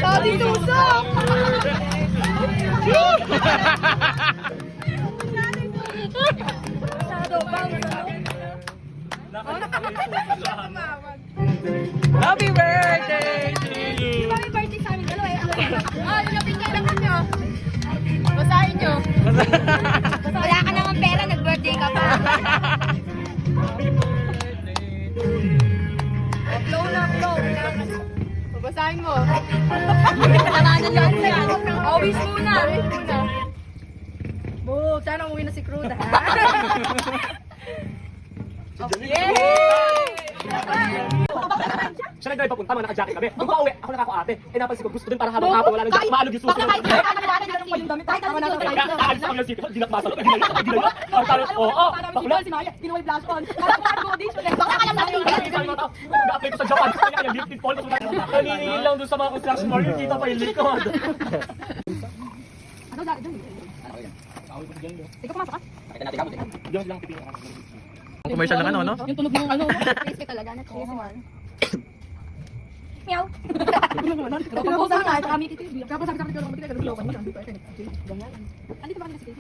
Daddy Tusok! Happy birthday to you! Happy birthday sa amin dalawa eh. Oh, yung picture lang nyo. Basahin nyo. Wala ka naman pera, nag-birthday ka pa. Flow na, flow. Babasahin mo. Kasamanan lang yan. Always muna. Boo, sana umuwi na si Cruda, ha? Yay! Siya nag-drive papunta, mga naka-jacket kami. Nung pauwi, ako nakako-ate. Eh napansin ko, gusto din para habang hapon, wala nang jacket. Maalog yung susunod. Kaalis sa kami ng city hall, dinakmasal. Hindi na yun, hindi na yun. Ang talo, oo, bakla. Si Maya, kinuha yung flash on. Kala ko ano audition eh. Baka alam natin. Nag-apply ko sa Japan. Kaya yung lifted fall. Naniningil lang doon sa mga construction mall. Yung kita pa yung likod. Ano dati dyan? Ikaw pumasok ka? Diyan lang pipili. Commercial ng ano, no? Yung tunog ng ano. Crispy talaga. ASMR. Meow. Tapos sa akin, kami kitty. Tapos sabi sa akin, ikaw lang matigay. Ganun mo. Andito ba kasi